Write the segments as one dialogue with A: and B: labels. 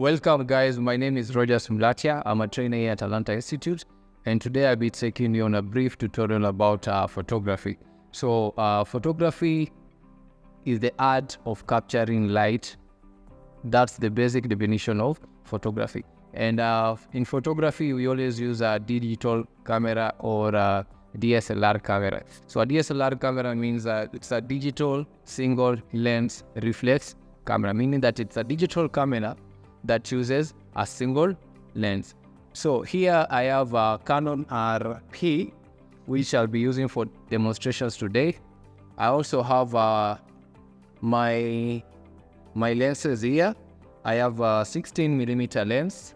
A: Welcome guys, my name is Rodgers Mulatya. I'm a trainer here at Talanta Institute, and today I'll be taking you on a brief tutorial about photography. So photography is the art of capturing light. That's the basic definition of photography. And in photography, we always use a digital camera or a DSLR camera. So a DSLR camera means it's a digital single lens reflex camera, meaning that it's a digital camera that uses a single lens. So here I have a Canon RP, which I'll be using for demonstrations today. I also have my lenses here. I have a 16mm lens.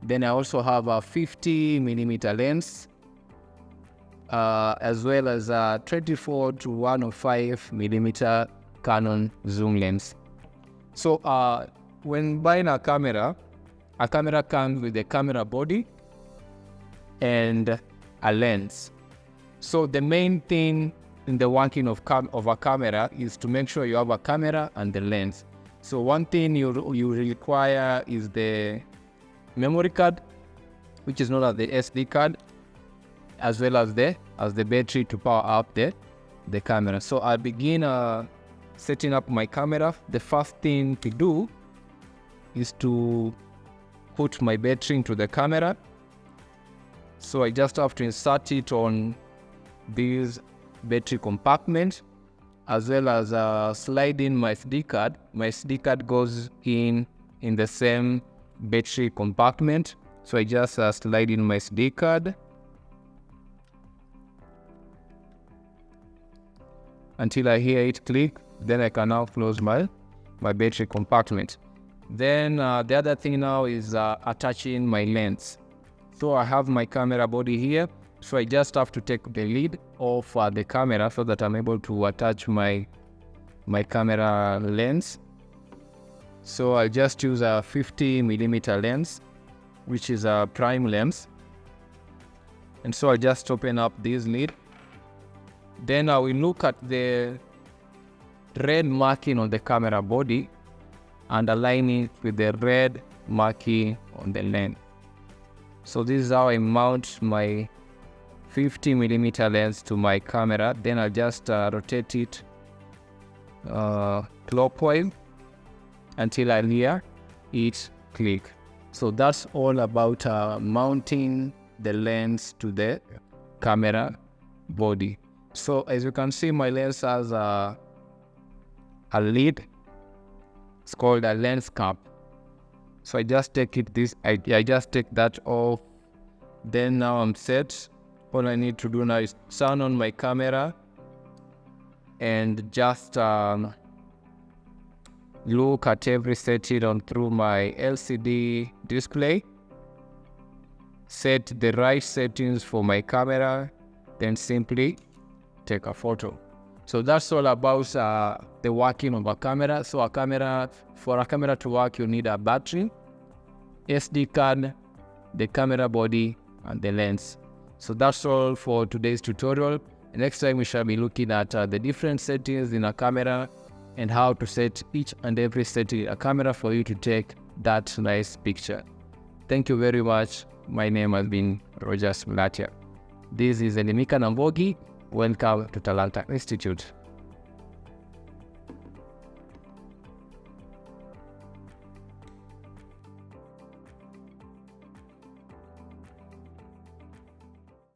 A: Then I also have a 50mm lens, as well as a 24 to 105mm Canon zoom lens. So when buying a camera comes with a camera body and a lens. So the main thing in the working of a camera is to make sure you have a camera and the lens. So one thing you require is the memory card, which is known as the SD card, as well as the battery to power up the camera. So I'll begin setting up my camera. The first thing to do is to put my battery into the camera. So I just have to insert it on this battery compartment, as well as slide in my SD card. My SD card goes in the same battery compartment. So I just slide in my SD card until I hear it click. Then I can now close my battery compartment. Then the other thing now is attaching my lens. So I have my camera body here. So I just have to take the lid off the camera so that I'm able to attach my camera lens. So I'll just use a 50mm lens, which is a prime lens. And so I'll just open up this lid. Then I will look at the red marking on the camera body and align it with the red marking on the lens. So this is how I mount my 50mm lens to my camera. Then I'll just rotate it clockwise until I hear it click. So that's all about mounting the lens to the camera body. So as you can see, my lens has a lid. It's called a lens cap. So I just take I just take that off. Then now I'm set. All I need to do now is turn on my camera and just look at every setting on through my LCD display. Set the right settings for my camera, then simply take a photo. So that's all about the working of a camera. So for a camera to work, you need a battery, SD card, the camera body, and the lens. So that's all for today's tutorial. Next time we shall be looking at the different settings in a camera and how to set each and every setting in a camera for you to take that nice picture. Thank you very much. My name has been Rodgers Mulatya. This is Elimika and Mbogi. Welcome to Talanta Institute.